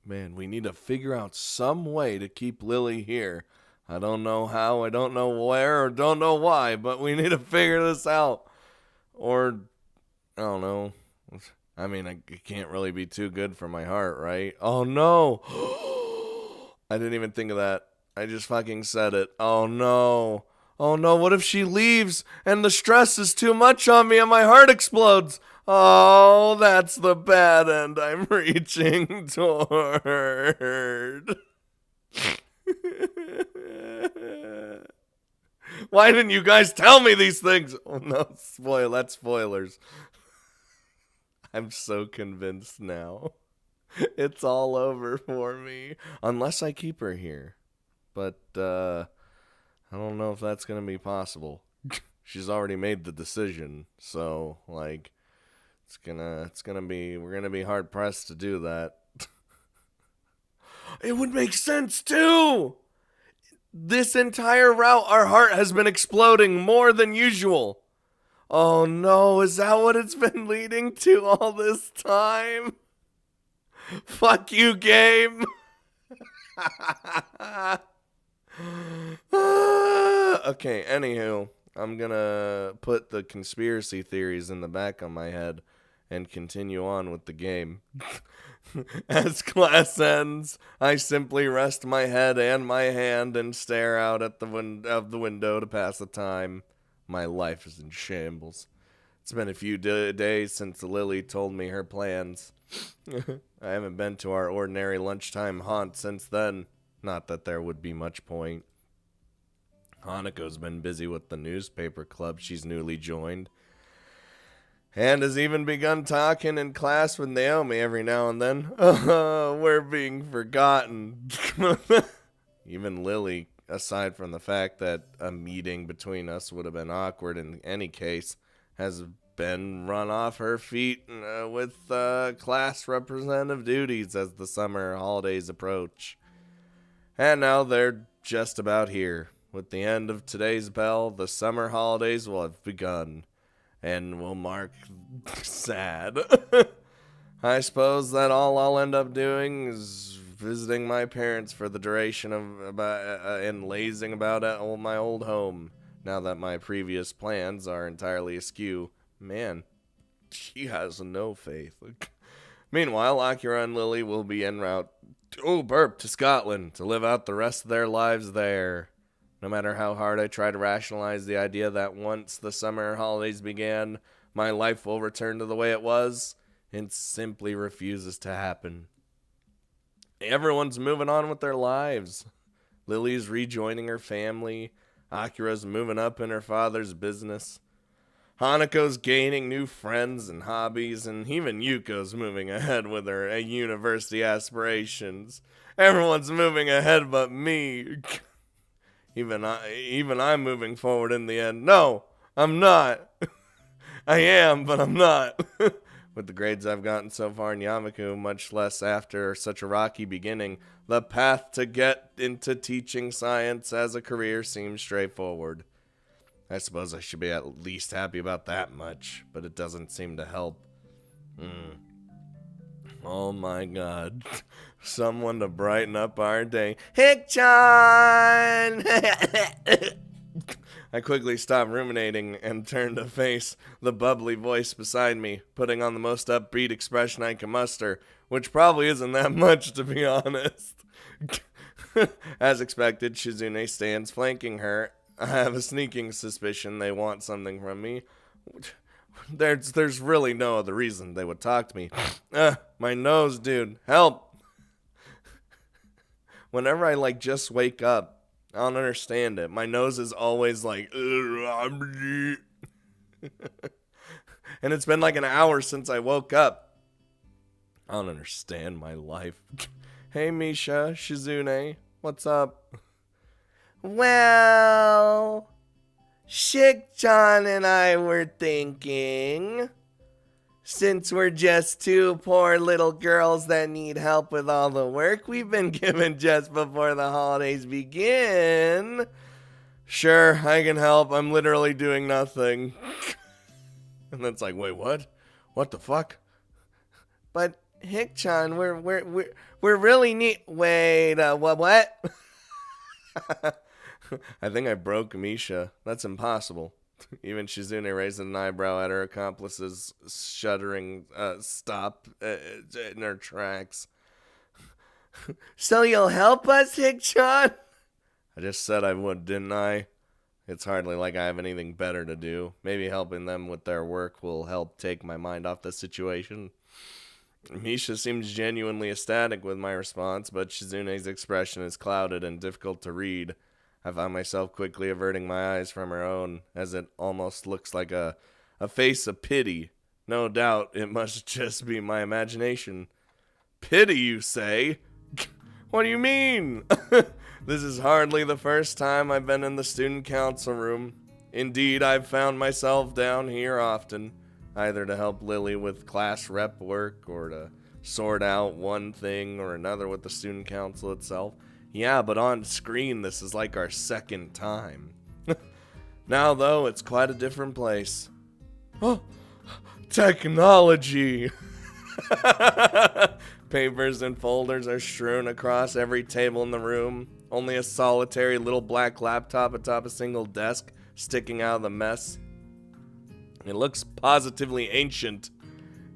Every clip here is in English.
Man, we need to figure out some way to keep Lilly here. I don't know how, I don't know where, or don't know why, but we need to figure this out. Or, I don't know. I mean, it can't really be too good for my heart, right? Oh no! I didn't even think of that. I just fucking said it. Oh no. Oh no, what if she leaves and the stress is too much on me and my heart explodes? Oh, that's the bad end I'm reaching toward. Why didn't you guys tell me these things? Oh no, that's spoilers. I'm so convinced now. It's all over for me. Unless I keep her here. But, I don't know if that's gonna be possible. She's already made the decision, so, like, we're gonna be hard pressed to do that. It would make sense, too! This entire route, our heart has been exploding more than usual. Oh no, is that what it's been leading to all this time? Fuck you, game. Okay, anywho, I'm gonna put the conspiracy theories in the back of my head and continue on with the game. As class ends, I simply rest my head and my hand and stare out at the window to pass the time. My life is in shambles. It's been a few days since Lilly told me her plans. I haven't been to our ordinary lunchtime haunt since then. Not that there would be much point. Hanako's been busy with the newspaper club she's newly joined, and has even begun talking in class with Naomi every now and then. We're being forgotten. Even Lilly, aside from the fact that a meeting between us would have been awkward in any case, has been run off her feet with class representative duties as the summer holidays approach. And now they're just about here. With the end of today's bell, the summer holidays will have begun, and will mark sad. I suppose that all I'll end up doing is visiting my parents for the duration of and lazing about at my old home, now that my previous plans are entirely askew. Man, she has no faith. Meanwhile, Akira and Lilly will be en route to Scotland to live out the rest of their lives there. No matter how hard I try to rationalize the idea that once the summer holidays began, my life will return to the way it was, it simply refuses to happen. Everyone's moving on with their lives. Lily's rejoining her family. Akira's moving up in her father's business. Hanako's gaining new friends and hobbies, and even Yuko's moving ahead with her university aspirations. Everyone's moving ahead but me. Even I'm moving forward in the end. No, I'm not. I am, but I'm not. With the grades I've gotten so far in Yamaku, much less after such a rocky beginning, the path to get into teaching science as a career seems straightforward. I suppose I should be at least happy about that much, but it doesn't seem to help. Oh my god. Someone to brighten up our day. Hick-chan! I quickly stopped ruminating and turned to face the bubbly voice beside me, putting on the most upbeat expression I can muster, which probably isn't that much, to be honest. As expected, Shizune stands flanking her. I have a sneaking suspicion they want something from me. There's really no other reason they would talk to me. My nose, dude. Help! Whenever I just wake up, I don't understand it. My nose is always like, and it's been like an hour since I woke up. I don't understand my life. Hey, Misha, Shizune, what's up? Well, Shik-chan and I were thinking, since we're just two poor little girls that need help with all the work we've been given just before the holidays begin. Sure, I can help. I'm literally doing nothing. And it's like, wait, what? What the fuck? But Hick-chan, we're really neat. Wait, what? I think I broke Misha. That's impossible. Even Shizune raised an eyebrow at her accomplice's shuddering stop in her tracks. So you'll help us, Hick-chan? I just said I would, didn't I? It's hardly like I have anything better to do. Maybe helping them with their work will help take my mind off the situation. Misha seems genuinely ecstatic with my response, but Shizune's expression is clouded and difficult to read. I found myself quickly averting my eyes from her own, as it almost looks like a face of pity. No doubt it must just be my imagination. Pity, you say? What do you mean? This is hardly the first time I've been in the student council room. Indeed, I've found myself down here often, either to help Lilly with class rep work or to sort out one thing or another with the student council itself. Yeah, but on screen, this is like our second time. Now, though, it's quite a different place. Oh, technology! Papers and folders are strewn across every table in the room. Only a solitary little black laptop atop a single desk sticking out of the mess. It looks positively ancient.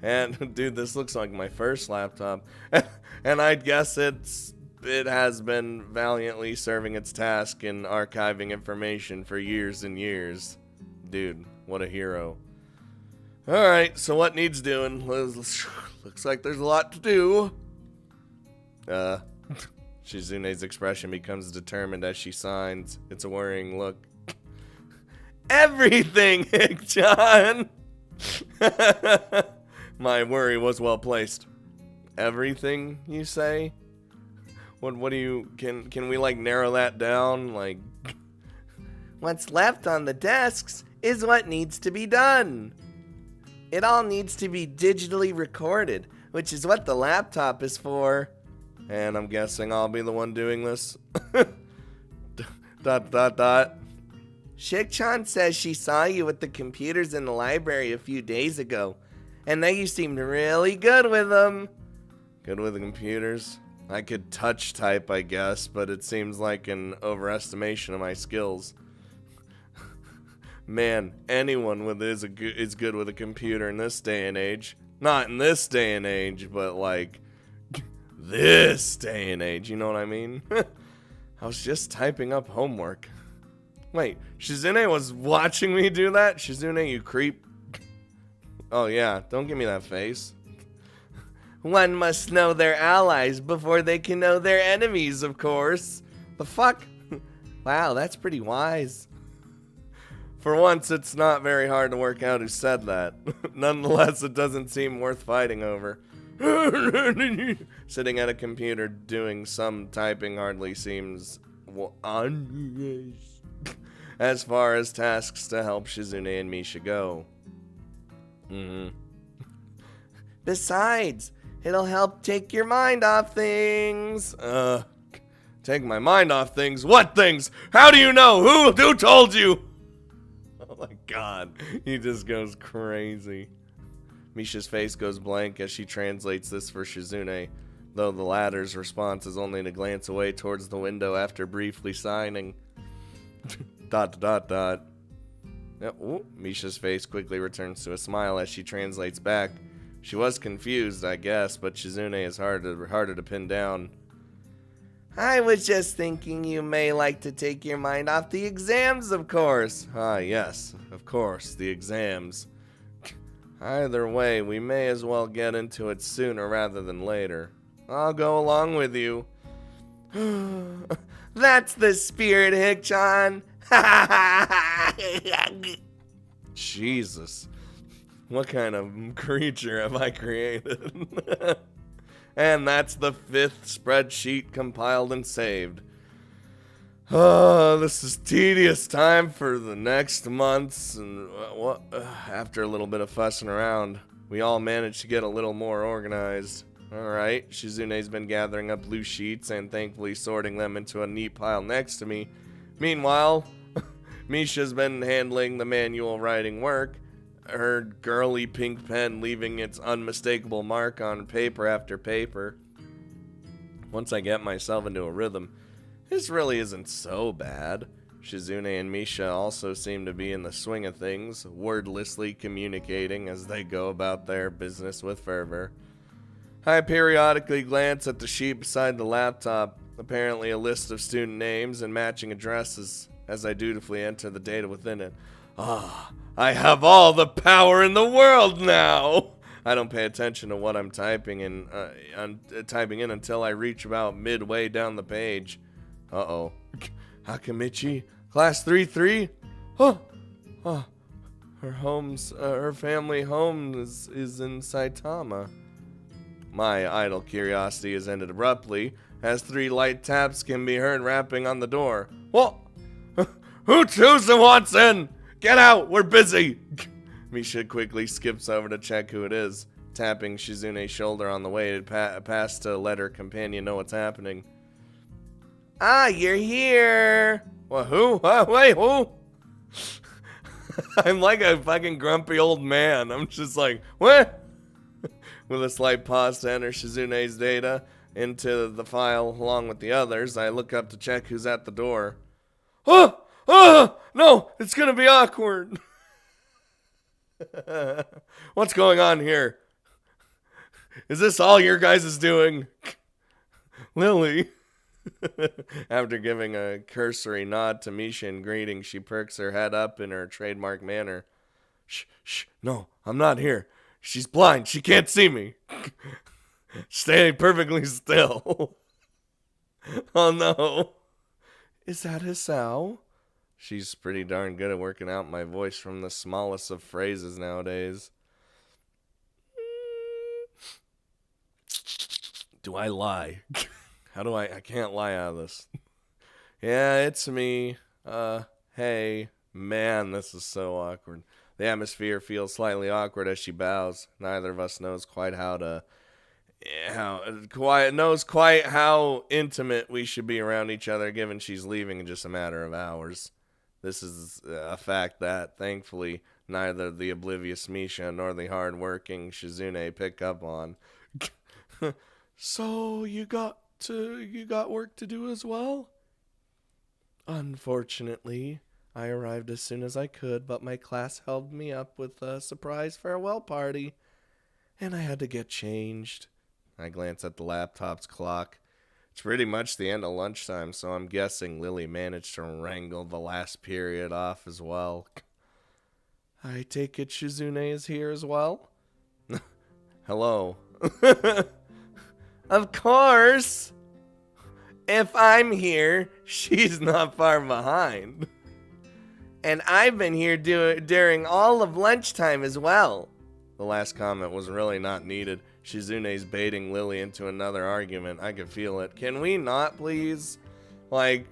And, dude, this looks like my first laptop. And I'd guess it has been valiantly serving its task in archiving information for years and years. Dude, what a hero. Alright, so what needs doing? Looks like there's a lot to do. Shizune's expression becomes determined as she signs. It's a worrying look. Everything, Hick-chan! My worry was well placed. Everything, you say? What do you, can we like narrow that down? Like, what's left on the desks is what needs to be done. It all needs to be digitally recorded, which is what the laptop is for. And I'm guessing I'll be the one doing this. ... Hick-chan says she saw you with the computers in the library a few days ago, and that you seemed really good with them. Good with the computers? I could touch type, I guess, but it seems like an overestimation of my skills. Man, anyone is good with a computer in this day and age. Not in this day and age, but like this day and age, you know what I mean? I was just typing up homework. Wait, Shizune was watching me do that? Shizune, you creep. Oh yeah, don't give me that face. One must know their allies before they can know their enemies, of course. The fuck? Wow, that's pretty wise. For once, it's not very hard to work out who said that. Nonetheless, it doesn't seem worth fighting over. Sitting at a computer doing some typing hardly seems as far as tasks to help Shizune and Misha go. Besides, it'll help take your mind off things. Take my mind off things? What things? How do you know? Who told you? Oh my god, he just goes crazy. Misha's face goes blank as she translates this for Shizune, though the latter's response is only to glance away towards the window after briefly signing. ... Yeah, Misha's face quickly returns to a smile as she translates back. She was confused, I guess, but Shizune is harder to pin down. I was just thinking you may like to take your mind off the exams, of course. Ah, yes, of course, the exams. Either way, we may as well get into it sooner rather than later. I'll go along with you. That's the spirit, Hick-chan. Jesus. What kind of creature have I created? And that's the 5th spreadsheet compiled and saved. Oh, this is tedious time for the next months. And after a little bit of fussing around, we all managed to get a little more organized. Alright, Shizune's been gathering up loose sheets and thankfully sorting them into a neat pile next to me. Meanwhile, Misha's been handling the manual writing work. her girly pink pen leaving its unmistakable mark on paper after paper. Once I get myself into a rhythm, this really isn't so bad. Shizune and Misha also seem to be in the swing of things, wordlessly communicating as they go about their business with fervor. I periodically glance at the sheet beside the laptop, apparently a list of student names and matching addresses, as I dutifully enter the data within it. I have all the power in the world now! I don't pay attention to what I'm typing in until I reach about midway down the page. Uh-oh. Hakamichi, class 3-3? Her family home is in Saitama. My idle curiosity is ended abruptly, as 3 light taps can be heard rapping on the door. What? Who chooses wants in? Get out, we're busy! Misha quickly skips over to check who it is, tapping Shizune's shoulder on the way past to let her companion know what's happening. Ah, you're here! What, who? Wait, who? I'm like a fucking grumpy old man. I'm just like, what? With a slight pause to enter Shizune's data into the file along with the others, I look up to check who's at the door. No, it's gonna be awkward. What's going on here? Is this all your guys is doing? Lilly. After giving a cursory nod to Misha in greeting, she perks her head up in her trademark manner. Shh, no, I'm not here. She's blind, she can't see me. Stay perfectly still. Oh no. Is that Hisao? She's pretty darn good at working out my voice from the smallest of phrases nowadays. Do I lie? How do I can't lie out of this. Yeah, it's me. Hey. Man, this is so awkward. The atmosphere feels slightly awkward as she bows. Neither of us knows quite how intimate we should be around each other, given she's leaving in just a matter of hours. This is a fact that, thankfully, neither the oblivious Misha nor the hard-working Shizune pick up on. So you got work to do as well? Unfortunately, I arrived as soon as I could, but my class held me up with a surprise farewell party, and I had to get changed. I glance at the laptop's clock. It's pretty much the end of lunchtime, so I'm guessing Lilly managed to wrangle the last period off as well. I take it Shizune is here as well? Hello. Of course! If I'm here, she's not far behind. And I've been here during all of lunchtime as well. The last comment was really not needed. Shizune's baiting Lilly into another argument. I could feel it. Can we not, please? Like,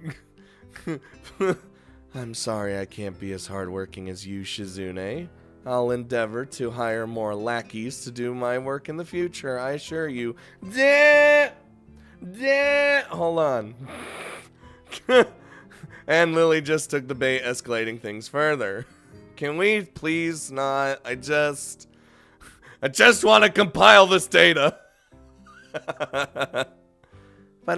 I'm sorry I can't be as hardworking as you, Shizune. I'll endeavor to hire more lackeys to do my work in the future, I assure you. Hold on. And Lilly just took the bait, escalating things further. Can we please not? I just want to compile this data. But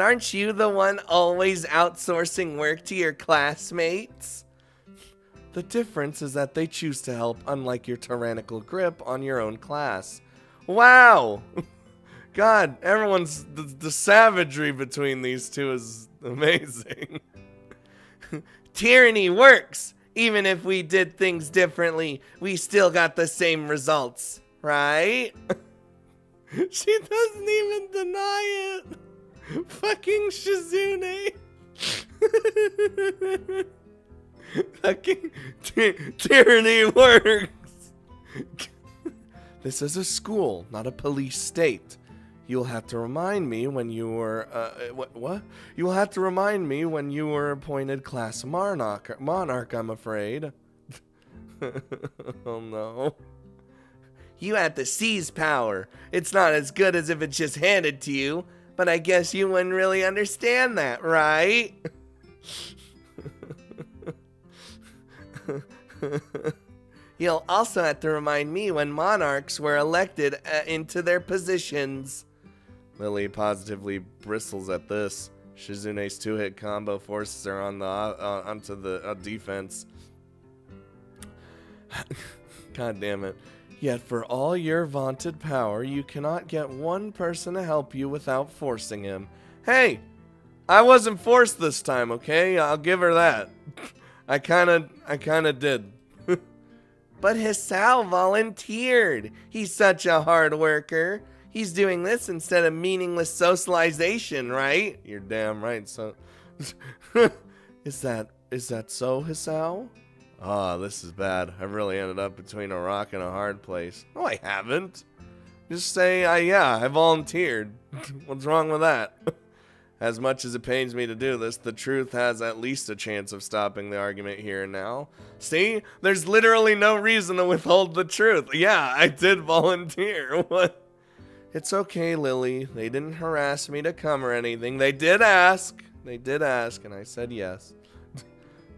aren't you the one always outsourcing work to your classmates? The difference is that they choose to help, unlike your tyrannical grip on your own class. Wow! God, the savagery between these two is amazing. Tyranny works! Even if we did things differently, we still got the same results, right? She doesn't even deny it! Fucking Shizune! Fucking tyranny works! This is a school, not a police state. You'll have to remind me when you were, what? You'll have to remind me when you were appointed class monarch, I'm afraid. Oh no. You had to seize power. It's not as good as if it's just handed to you, but I guess you wouldn't really understand that, right? You'll also have to remind me when monarchs were elected into their positions. Lilly positively bristles at this. Shizune's two-hit combo forces her on onto the defense. God damn it. Yet for all your vaunted power, you cannot get one person to help you without forcing him. Hey! I wasn't forced this time, okay? I'll give her that. I kinda did. But Hisao volunteered. He's such a hard worker. He's doing this instead of meaningless socialization, right? You're damn right, so... Is that so, Hisao? Ah, this is bad. I've really ended up between a rock and a hard place. No, I haven't. Just say, I volunteered. What's wrong with that? As much as it pains me to do this, the truth has at least a chance of stopping the argument here and now. See? There's literally no reason to withhold the truth. Yeah, I did volunteer. What? It's okay, Lilly. They didn't harass me to come or anything. They did ask. And I said yes.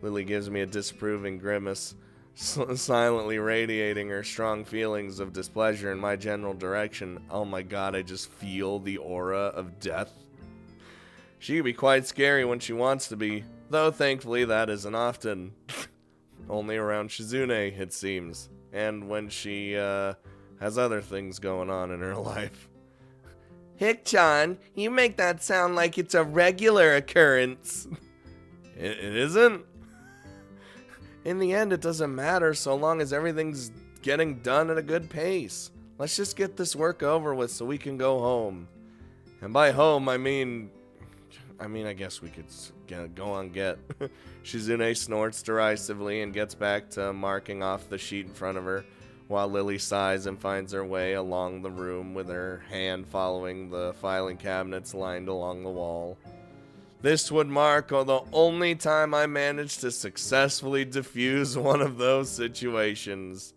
Lilly gives me a disapproving grimace, silently radiating her strong feelings of displeasure in my general direction. Oh my god, I just feel the aura of death. She can be quite scary when she wants to be, though thankfully that isn't often. Only around Shizune, it seems, and when she has other things going on in her life. Hick-chan, you make that sound like it's a regular occurrence. It isn't? In the end, it doesn't matter so long as everything's getting done at a good pace. Let's just get this work over with so we can go home. And by home, I mean, I guess we could go on get. Shizune snorts derisively and gets back to marking off the sheet in front of her, while Lilly sighs and finds her way along the room with her hand following the filing cabinets lined along the wall. This would mark the only time I managed to successfully defuse one of those situations.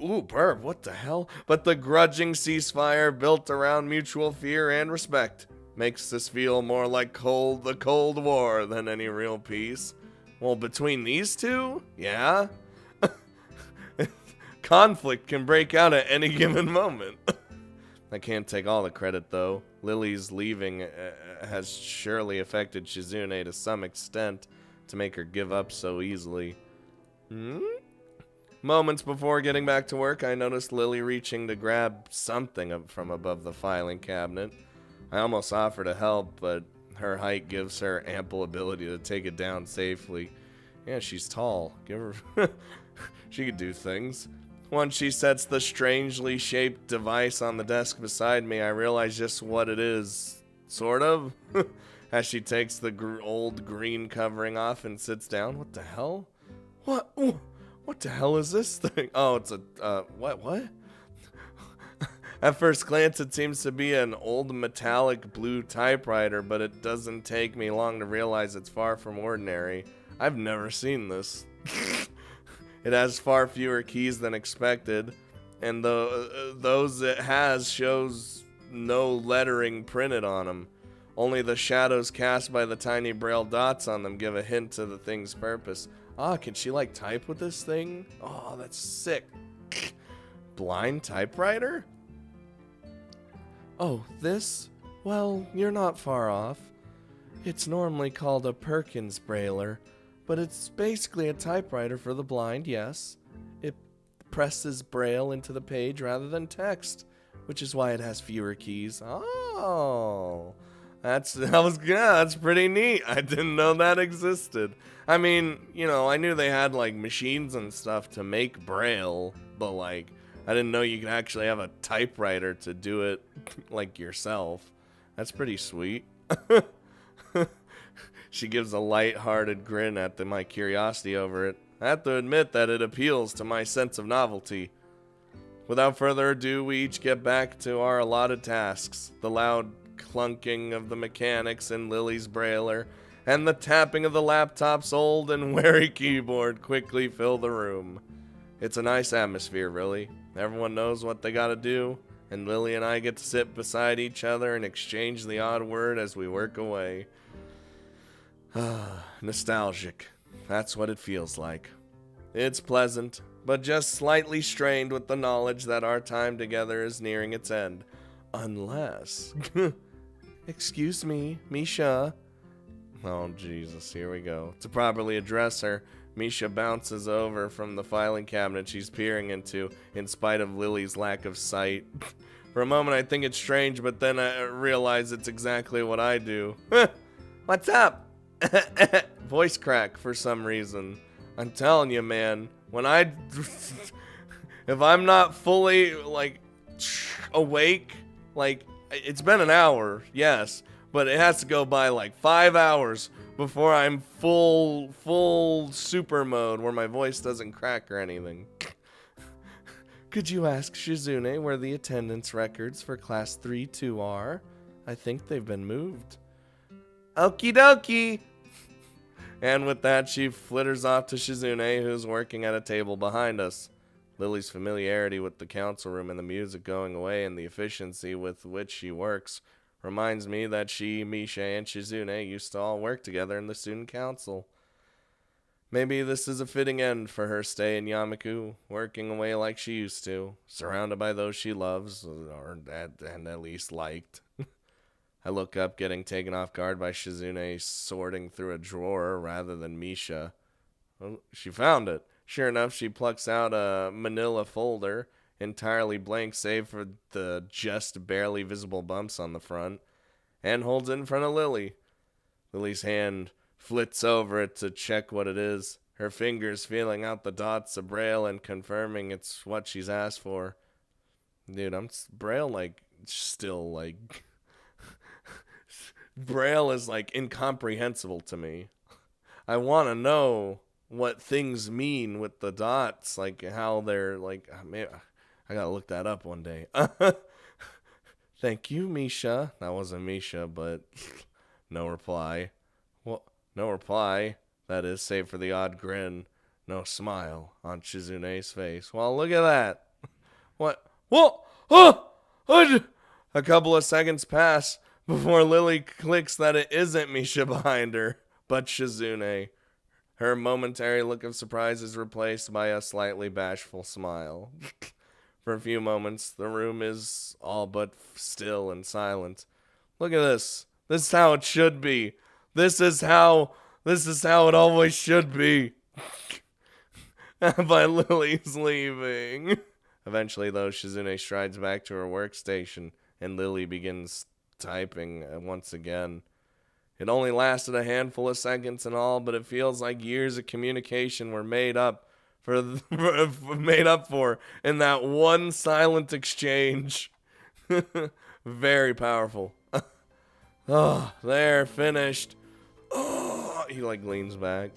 Ooh, burp, what the hell? But the grudging ceasefire built around mutual fear and respect makes this feel more like the Cold War than any real peace. Well, between these two? Yeah. Conflict can break out at any given moment. I can't take all the credit, though. Lilly's leaving has surely affected Shizune to some extent to make her give up so easily. Moments before getting back to work, I noticed Lilly reaching to grab something from above the filing cabinet. I almost offered to help, but her height gives her ample ability to take it down safely. Yeah, she's tall. Give her... She could do things. Once she sets the strangely shaped device on the desk beside me, I realize just what it is. Sort of. As she takes the old green covering off and sits down. What the hell? What? What the hell is this thing? Oh, it's a, what? At first glance, it seems to be an old metallic blue typewriter, but it doesn't take me long to realize it's far from ordinary. I've never seen this. It has far fewer keys than expected, and those it has shows no lettering printed on them. Only the shadows cast by the tiny braille dots on them give a hint to the thing's purpose. Ah, can she like type with this thing? Oh, that's sick. Blind typewriter? Oh, this? Well, you're not far off. It's normally called a Perkins Brailer, but it's basically a typewriter for the blind, yes. It presses braille into the page rather than text, which is why it has fewer keys. Oh, that's pretty neat. I didn't know that existed. I mean, you know, I knew they had like machines and stuff to make braille, but like, I didn't know you could actually have a typewriter to do it like yourself. That's pretty sweet. She gives a light-hearted grin at my curiosity over it. I have to admit that it appeals to my sense of novelty. Without further ado, we each get back to our allotted tasks. The loud clunking of the mechanics in Lilly's brailer and the tapping of the laptop's old and wary keyboard quickly fill the room. It's a nice atmosphere, really. Everyone knows what they gotta do, and Lilly and I get to sit beside each other and exchange the odd word as we work away. Nostalgic. That's what it feels like. It's pleasant, but just slightly strained with the knowledge that our time together is nearing its end. Unless... Excuse me, Misha. Oh, Jesus, here we go. To properly address her, Misha bounces over from the filing cabinet she's peering into, in spite of Lily's lack of sight. For a moment, I think it's strange, but then I realize it's exactly what I do. What's up? Voice crack for some reason. I'm telling you, man, when if I'm not fully, like, awake, like, it's been an hour, yes, but it has to go by like 5 hours before I'm full super mode where my voice doesn't crack or anything. Could you ask Shizune where the attendance records for class 3-2 are? I think they've been moved. Okie dokie. And with that, she flitters off to Shizune, who's working at a table behind us. Lily's familiarity with the council room and the music going away and the efficiency with which she works reminds me that she, Misha, and Shizune used to all work together in the student council. Maybe this is a fitting end for her stay in Yamaku, working away like she used to, surrounded by those she loves, and at least liked. I look up, getting taken off guard by Shizune sorting through a drawer rather than Misha. Well, she found it. Sure enough, she plucks out a manila folder, entirely blank save for the just barely visible bumps on the front, and holds it in front of Lily. Lily's hand flits over it to check what it is, her fingers feeling out the dots of Braille and confirming it's what she's asked for. Dude, Braille, like, still, like... Braille is, like, incomprehensible to me. I want to know what things mean with the dots, like how they're like, maybe I gotta look that up one day. Thank you, Misha. That wasn't Misha, but no reply. Well, no reply. That is, save for the odd grin. No smile on Shizune's face. Well, look at that. What? Whoa! Oh! A couple of seconds pass before Lily clicks that it isn't Misha behind her, but Shizune. Her momentary look of surprise is replaced by a slightly bashful smile. For a few moments, the room is all but still and silent. Look at this. This is how it should be. This is how it always should be. But Lily's leaving. Eventually, though, Shizune strides back to her workstation, and Lily begins typing once again. It only lasted a handful of seconds and all, but it feels like years of communication were made up for in that one silent exchange. Very powerful. Oh, there, finished. Oh, he like leans back.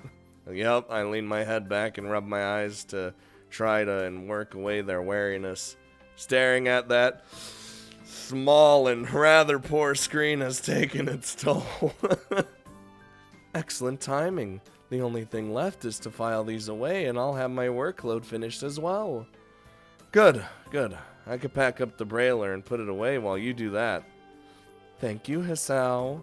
Yep, I lean my head back and rub my eyes to try to and work away their wariness. Staring at that small and rather poor screen has taken its toll. Excellent timing. The only thing left is to file these away, and I'll have my workload finished as well. Good. I could pack up the brailer and put it away while you do that. Thank you, Hisao.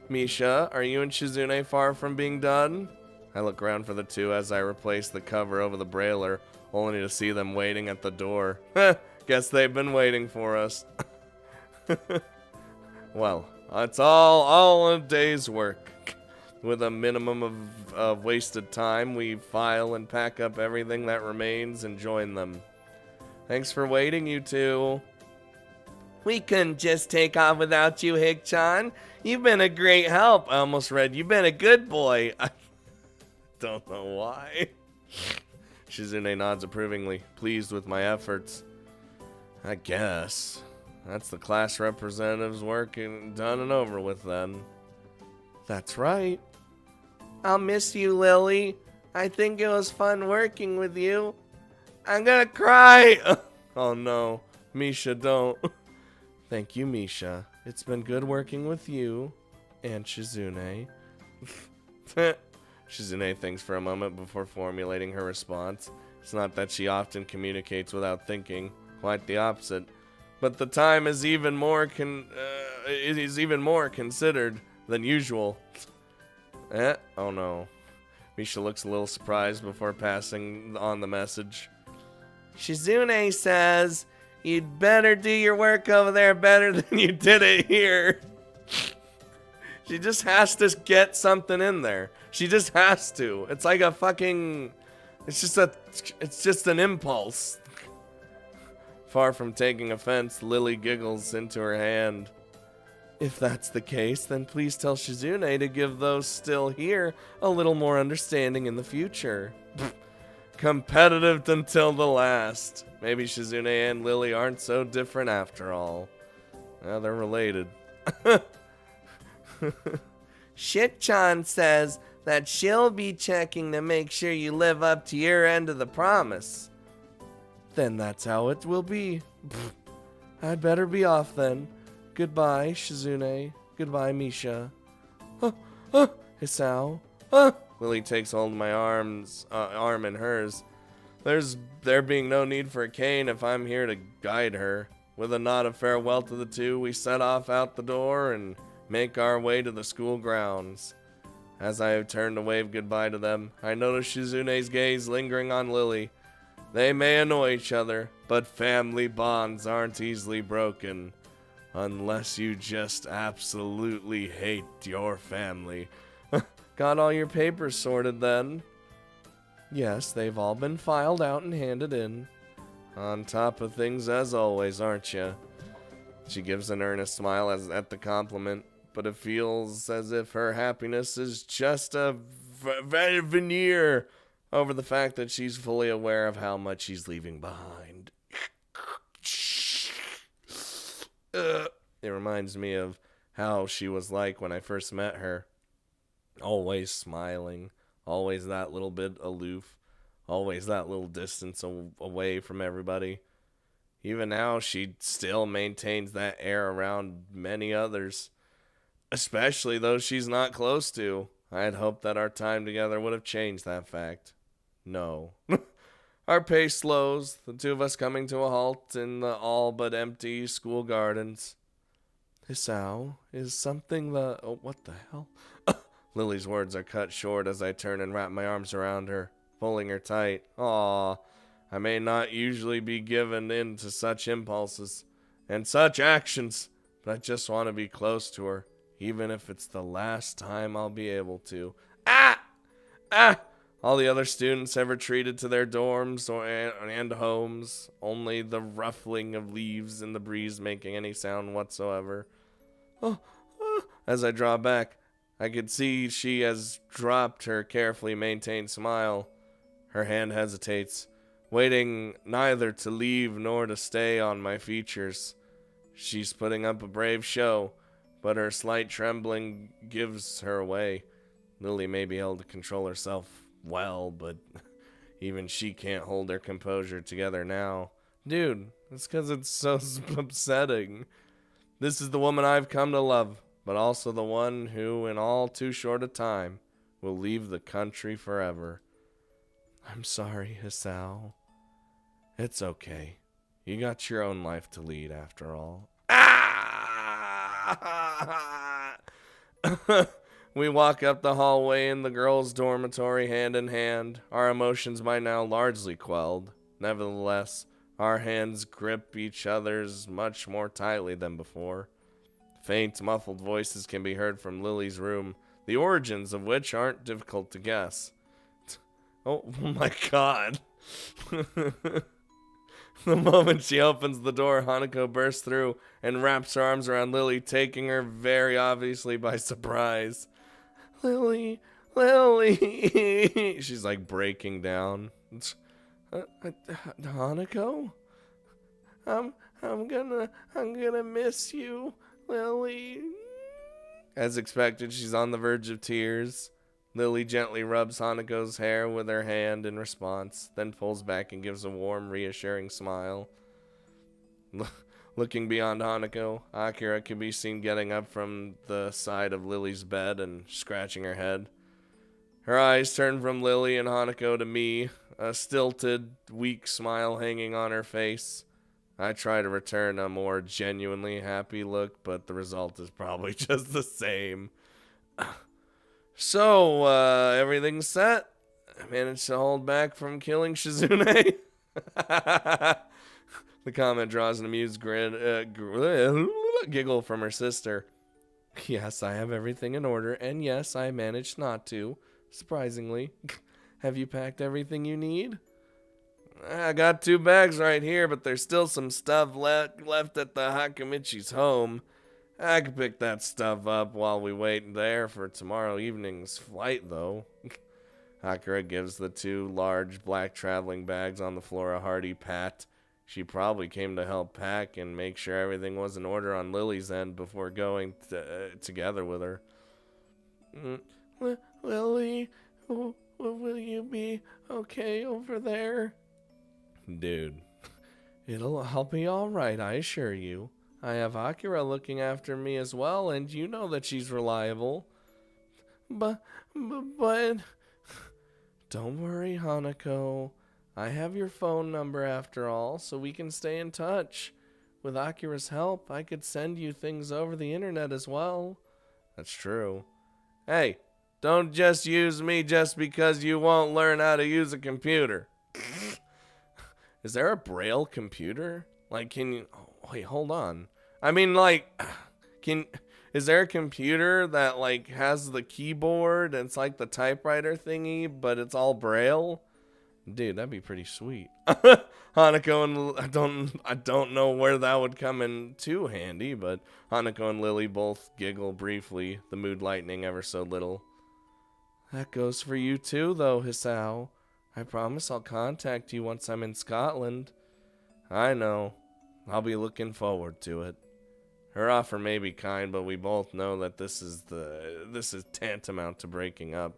Misha, are you and Shizune far from being done? I look around for the two as I replace the cover over the brailer, only to see them waiting at the door. Guess they've been waiting for us. Well, it's all a day's work. With a minimum of wasted time, we file and pack up everything that remains and join them. Thanks for waiting, you two. We couldn't just take off without you, Hick-chan. You've been a great help. I almost read, you've been a good boy. I don't know why. Shizune nods approvingly, pleased with my efforts. I guess. That's the class representative's work done and over with then. That's right. I'll miss you, Lily. I think it was fun working with you. I'm gonna cry. Oh no. Misha, don't. Thank you, Misha. It's been good working with you and Shizune. Shizune thinks for a moment before formulating her response. It's not that she often communicates without thinking. Quite the opposite. But the time is even more considered than usual. Oh no. Misha looks a little surprised before passing on the message. Shizune says you'd better do your work over there better than you did it here. She just has to get something in there. She just has to. It's like a fucking... It's just an impulse. Far from taking offense, Lilly giggles into her hand. If that's the case, then please tell Shizune to give those still here a little more understanding in the future. Competitive until the last. Maybe Shizune and Lilly aren't so different after all. Well, they're related. Shit-chan says that she'll be checking to make sure you live up to your end of the promise. Then that's how it will be. I'd better be off then. Goodbye, Shizune. Goodbye, Misha. Hisao. Lilly takes hold of my arm in hers. There being no need for a cane if I'm here to guide her. With a nod of farewell to the two, we set off out the door and make our way to the school grounds. As I turn to wave goodbye to them, I notice Shizune's gaze lingering on Lilly. They may annoy each other, but family bonds aren't easily broken. Unless you just absolutely hate your family. Got all your papers sorted then? Yes, they've all been filed out and handed in. On top of things as always, aren't you? She gives an earnest smile at the compliment, but it feels as if her happiness is just a veneer over the fact that she's fully aware of how much she's leaving behind. It reminds me of how she was like when I first met her. Always smiling, always that little bit aloof, always that little distance away from everybody. Even now, she still maintains that air around many others, especially those she's not close to. I had hoped that our time together would have changed that fact. No. Our pace slows, the two of us coming to a halt in the all but empty school gardens. Hisao, is something the... Oh, what the hell? Lily's words are cut short as I turn and wrap my arms around her, pulling her tight. Aw, I may not usually be given in to such impulses and such actions, but I just want to be close to her, even if it's the last time I'll be able to. Ah! All the other students have retreated to their dorms and homes, only the ruffling of leaves in the breeze making any sound whatsoever. As I draw back, I could see she has dropped her carefully maintained smile. Her hand hesitates, waiting neither to leave nor to stay on my features. She's putting up a brave show, but her slight trembling gives her away. Lilly may be able to control herself well, but even she can't hold her composure together now. Dude, it's because it's so upsetting. This is the woman I've come to love, but also the one who, in all too short a time, will leave the country forever. I'm sorry, Hisao. It's okay. You got your own life to lead, after all. We walk up the hallway in the girls' dormitory hand in hand, our emotions by now largely quelled. Nevertheless, our hands grip each other's much more tightly than before. Faint, muffled voices can be heard from Lily's room, the origins of which aren't difficult to guess. Oh my god. The moment she opens the door, Hanako bursts through and wraps her arms around Lilly, taking her very obviously by surprise. Lilly. She's like breaking down. Hanako? I'm gonna miss you, Lilly. As expected, she's on the verge of tears. Lilly gently rubs Hanako's hair with her hand in response, then pulls back and gives a warm, reassuring smile. Looking beyond Hanako, Akira can be seen getting up from the side of Lily's bed and scratching her head. Her eyes turn from Lilly and Hanako to me, a stilted, weak smile hanging on her face. I try to return a more genuinely happy look, but the result is probably just the same. So, everything's set. I managed to hold back from killing Shizune. The comment draws an amused giggle from her sister. Yes, I have everything in order, and yes, I managed not to, surprisingly. Have you packed everything you need? I got 2 bags right here, but there's still some stuff left at the Hakamichi's home. I could pick that stuff up while we wait there for tomorrow evening's flight, though. Akira gives the 2 large black traveling bags on the floor a hearty pat. She probably came to help pack and make sure everything was in order on Lily's end before going together with her. Lily, will you be okay over there? Dude, I'll be alright, I assure you. I have Akira looking after me as well, and you know that she's reliable. But... Don't worry, Hanako. I have your phone number after all, so we can stay in touch. With Akira's help, I could send you things over the internet as well. That's true. Hey, don't just use me just because you won't learn how to use a computer. Is there a Braille computer? Like, can you... Oh, wait, hold on. I mean, like, is there a computer that, like, has the keyboard and it's like the typewriter thingy, but it's all Braille? Dude, that'd be pretty sweet. Hanako and I don't know where that would come in too handy, but Hanako and Lily both giggle briefly, the mood lightening ever so little. That goes for you too, though, Hisao. I promise I'll contact you once I'm in Scotland. I know. I'll be looking forward to it. Her offer may be kind, but we both know that this is tantamount to breaking up.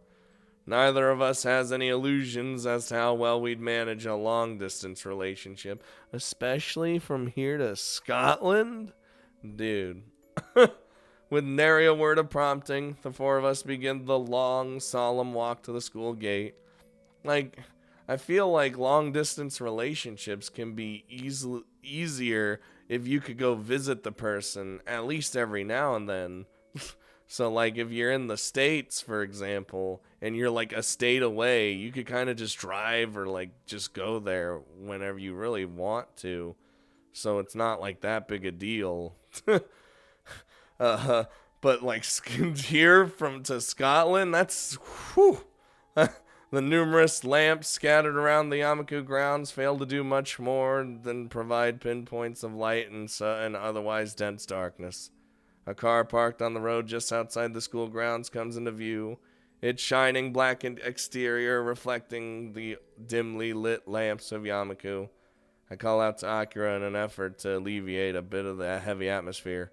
Neither of us has any illusions as to how well we'd manage a long-distance relationship, especially from here to Scotland? Dude. With nary a word of prompting, the 4 of us begin the long, solemn walk to the school gate. Like, I feel like long-distance relationships can be easier if you could go visit the person at least every now and then. So, like, if you're in the States, for example, and you're, like, a state away, you could kind of just drive or, like, just go there whenever you really want to. So it's not, like, that big a deal. But, like, here to Scotland, that's, whew. The numerous lamps scattered around the Yamaku grounds fail to do much more than provide pinpoints of light and otherwise dense darkness. A car parked on the road just outside the school grounds comes into view, its shining blackened exterior reflecting the dimly lit lamps of Yamaku. I call out to Akira in an effort to alleviate a bit of the heavy atmosphere.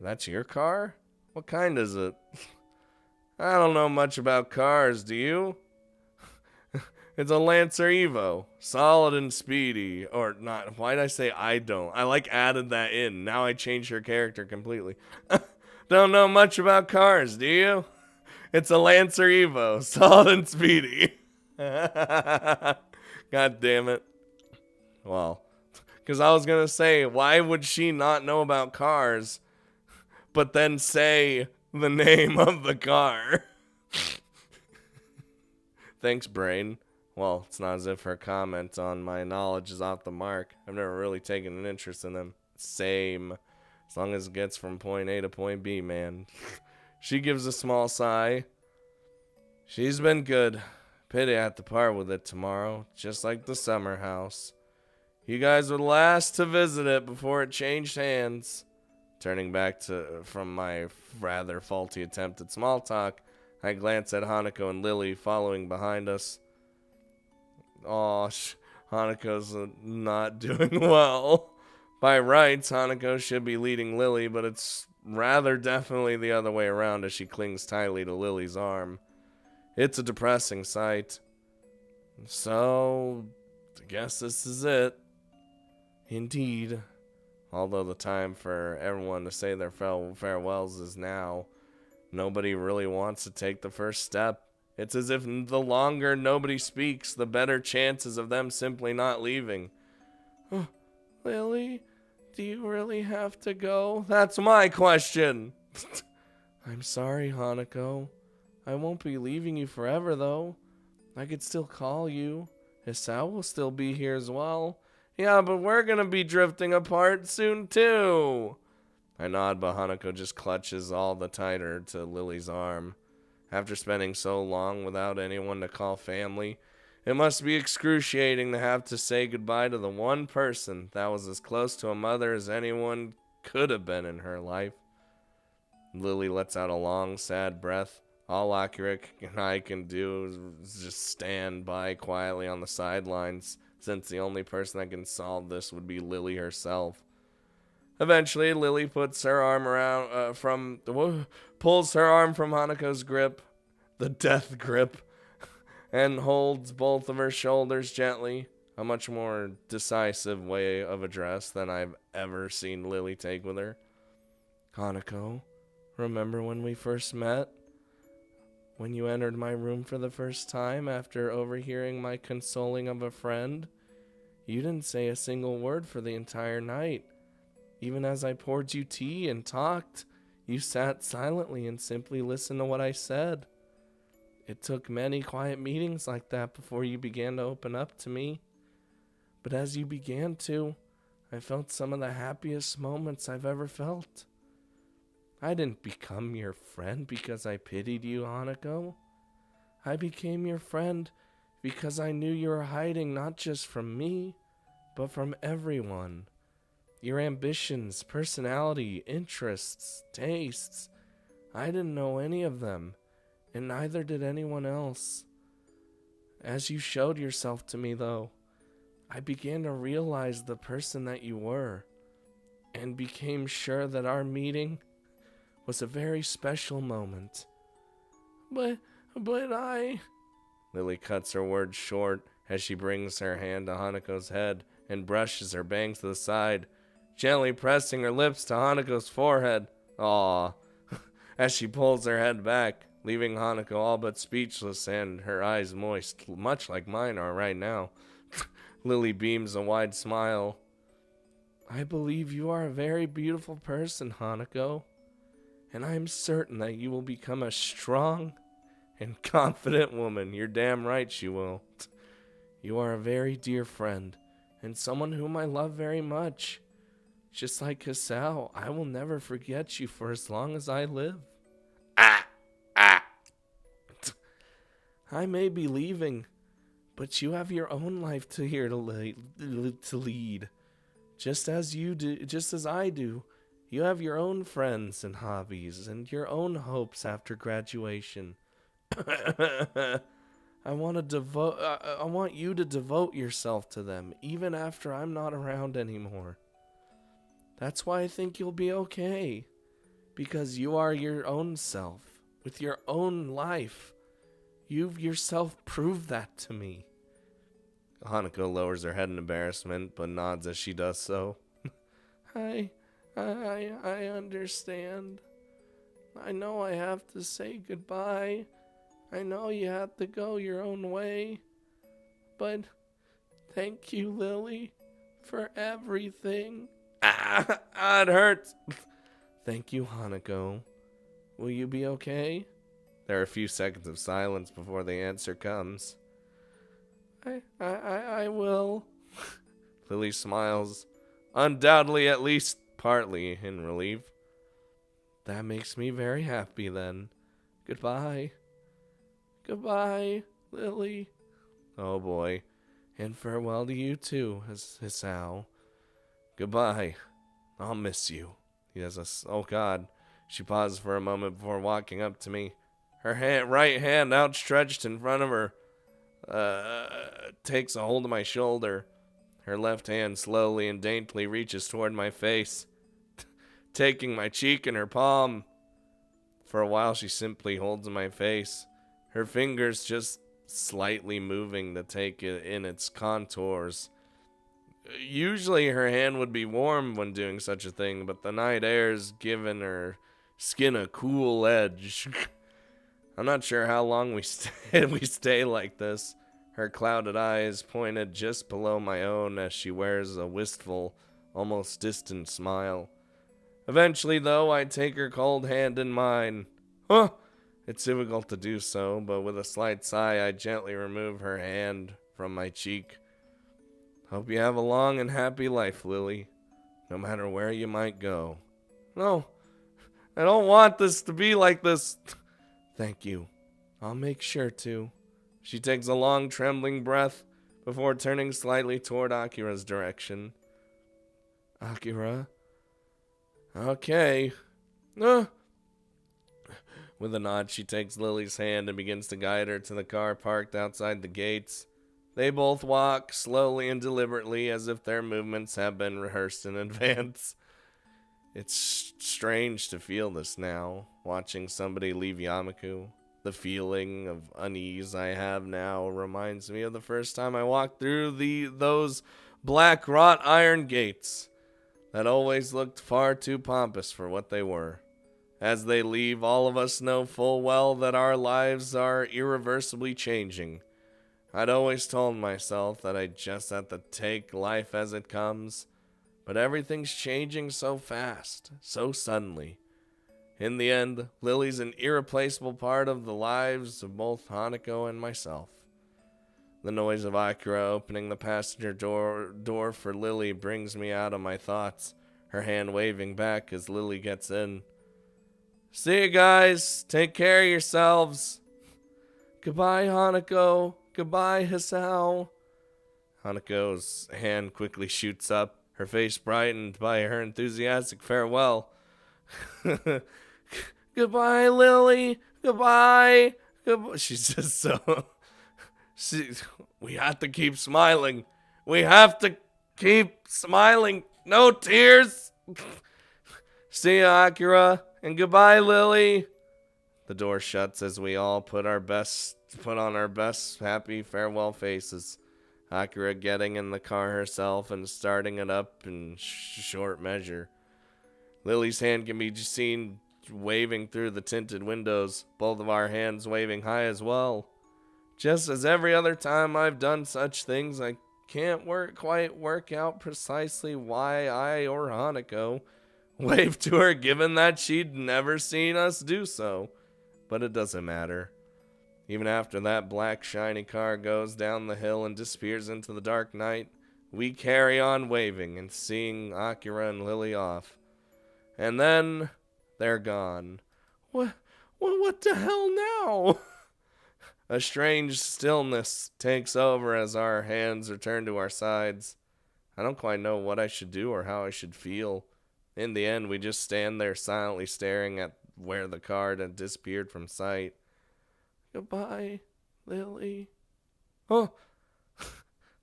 That's your car? What kind is it? I don't know much about cars, do you? It's a Lancer Evo. Solid and speedy. Or not. Why'd I say I don't? I like added that in. Now I changed her character completely. Don't know much about cars, do you? It's a Lancer Evo. Solid and speedy. God damn it. Well, because I was going to say, why would she not know about cars, but then say the name of the car? Thanks, brain. Well, it's not as if her comment on my knowledge is off the mark. I've never really taken an interest in them. Same. As long as it gets from point A to point B, man. She gives a small sigh. She's been good. Pity I have to part with it tomorrow, just like the summer house. You guys were the last to visit it before it changed hands. Turning back from my rather faulty attempt at small talk, I glance at Hanako and Lily following behind us. Aw, Hanako's not doing well. By rights, Hanako should be leading Lily, but it's rather definitely the other way around as she clings tightly to Lily's arm. It's a depressing sight. So, I guess this is it. Indeed. Although the time for everyone to say their farewells is now. Nobody really wants to take the first step. It's as if the longer nobody speaks, the better chances of them simply not leaving. Oh, Lily, do you really have to go? That's my question. I'm sorry, Hanako. I won't be leaving you forever, though. I could still call you. Hisao will still be here as well. Yeah, but we're gonna be drifting apart soon too. I nod, but Hanako just clutches all the tighter to Lily's arm. After spending so long without anyone to call family, it must be excruciating to have to say goodbye to the one person that was as close to a mother as anyone could have been in her life. Lily lets out a long, sad breath. All Akira and I can do is just stand by quietly on the sidelines, since the only person that can solve this would be Lily herself. Eventually, Lily puts her arm around pulls her arm from Hanako's grip, the death grip, and holds both of her shoulders gently. A much more decisive way of address than I've ever seen Lily take with her. Hanako, remember when we first met? When you entered my room for the first time after overhearing my consoling of a friend? You didn't say a single word for the entire night. Even as I poured you tea and talked, you sat silently and simply listened to what I said. It took many quiet meetings like that before you began to open up to me. But as you began to, I felt some of the happiest moments I've ever felt. I didn't become your friend because I pitied you, Hanako. I became your friend because I knew you were hiding not just from me, but from everyone. Your ambitions, personality, interests, tastes. I didn't know any of them, and neither did anyone else. As you showed yourself to me, though, I began to realize the person that you were, and became sure that our meeting was a very special moment. But I... Lily cuts her words short as she brings her hand to Hanako's head and brushes her bangs to the side, gently pressing her lips to Hanako's forehead. Aww. As she pulls her head back, leaving Hanako all but speechless and her eyes moist, much like mine are right now. Lily beams a wide smile. I believe you are a very beautiful person, Hanako, and I am certain that you will become a strong and confident woman. You're damn right you will. You are a very dear friend, and someone whom I love very much. Just like Hisao, I will never forget you for as long as I live. I may be leaving, but you have your own life to lead. Just as you do, just as I do. You have your own friends and hobbies and your own hopes after graduation. I want you to devote yourself to them even after I'm not around anymore. That's why I think you'll be okay, because you are your own self with your own life. You've yourself proved that to me. Hanako lowers her head in embarrassment, but nods as she does so. I understand. I know I have to say goodbye. I know you have to go your own way. But thank you, Lily, for everything. It hurts. Thank you, Hanako. Will you be okay? There are a few seconds of silence before the answer comes. I will. Lily smiles, undoubtedly at least partly in relief. That makes me very happy then. Goodbye. Goodbye, Lily. Oh boy. And farewell to you too, Hisao. Goodbye. I'll miss you. He has a... Oh God. She pauses for a moment before walking up to me. Her right hand outstretched in front of her takes a hold of my shoulder. Her left hand slowly and daintily reaches toward my face, taking my cheek in her palm. For a while she simply holds my face, her fingers just slightly moving to take it in its contours. Usually her hand would be warm when doing such a thing, but the night air's given her skin a cool edge. I'm not sure how long we stay like this. Her clouded eyes pointed just below my own as she wears a wistful, almost distant smile. Eventually, though, I take her cold hand in mine. It's difficult to do so, but with a slight sigh, I gently remove her hand from my cheek. Hope you have a long and happy life, Lilly, no matter where you might go. No, I don't want this to be like this. Thank you. I'll make sure to. She takes a long, trembling breath before turning slightly toward Akira's direction. Akira? Okay. With a nod, she takes Lily's hand and begins to guide her to the car parked outside the gates. They both walk slowly and deliberately as if their movements have been rehearsed in advance. It's strange to feel this now, watching somebody leave Yamaku. The feeling of unease I have now reminds me of the first time I walked through those black wrought iron gates that always looked far too pompous for what they were. As they leave, all of us know full well that our lives are irreversibly changing. I'd always told myself that I just had to take life as it comes, but everything's changing so fast, so suddenly. In the end, Lily's an irreplaceable part of the lives of both Hanako and myself. The noise of Akira opening the passenger door for Lily brings me out of my thoughts, her hand waving back as Lily gets in. See you guys. Take care of yourselves. Goodbye, Hanako. Goodbye, Hisao. Hanako's hand quickly shoots up, her face brightened by her enthusiastic farewell. Goodbye, Lily. Goodbye. Goodbye. She's just so... We have to keep smiling. We have to keep smiling. No tears. See ya, Akira. And goodbye, Lily. The door shuts as we all put on our best happy farewell faces. Akira getting in the car herself and starting it up in short measure. Lily's hand can be seen waving through the tinted windows, both of our hands waving high as well. Just as every other time I've done such things, I can't quite work out precisely why I or Hanako waved to her, given that she'd never seen us do so. But it doesn't matter. Even after that black shiny car goes down the hill and disappears into the dark night, we carry on waving and seeing Akira and Lily off. And then they're gone. What the hell now? A strange stillness takes over as our hands return to our sides. I don't quite know what I should do or how I should feel. In the end, we just stand there silently staring at where the car had disappeared from sight. Goodbye, Lily. Oh.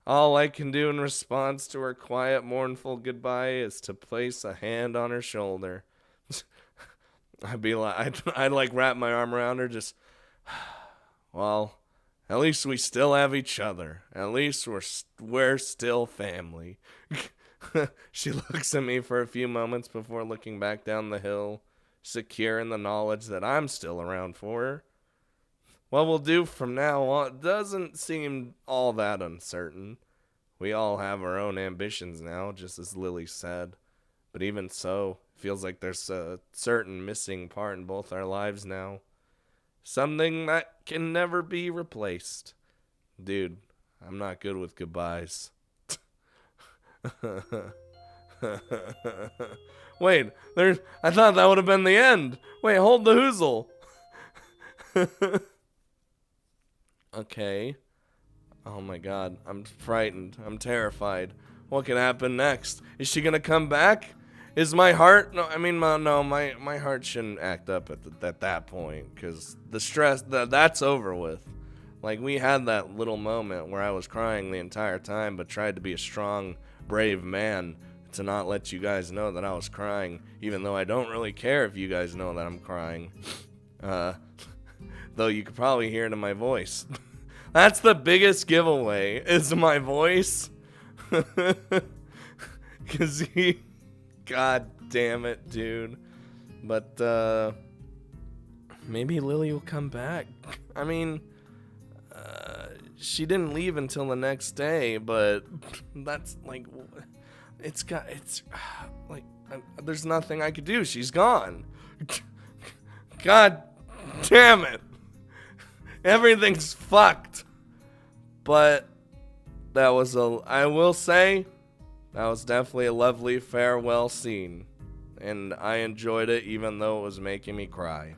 All I can do in response to her quiet, mournful goodbye is to place a hand on her shoulder. I'd like wrap my arm around her, just... Well, at least we still have each other. At least we're still family. She looks at me for a few moments before looking back down the hill, secure in the knowledge that I'm still around for her. What we'll do from now on doesn't seem all that uncertain. We all have our own ambitions now, just as Lily said. But even so, it feels like there's a certain missing part in both our lives now. Something that can never be replaced. Dude, I'm not good with goodbyes. Wait, I thought that would have been the end. Wait, hold the hoozle. Okay. Oh my god, I'm frightened. I'm terrified. What can happen next? Is she gonna come back? Is my heart... No, I mean, no, my heart shouldn't act up at that point, because the stress, that's over with. Like, we had that little moment where I was crying the entire time, but tried to be a strong, brave man to not let you guys know that I was crying, even though I don't really care if you guys know that I'm crying. Though you could probably hear it in my voice. That's the biggest giveaway, is my voice. Because God damn it, dude. But, maybe Lily will come back. I mean, she didn't leave until the next day, but that's, like, there's nothing I could do. She's gone. God damn it. Everything's fucked. But I will say, that was definitely a lovely farewell scene. And I enjoyed it even though it was making me cry.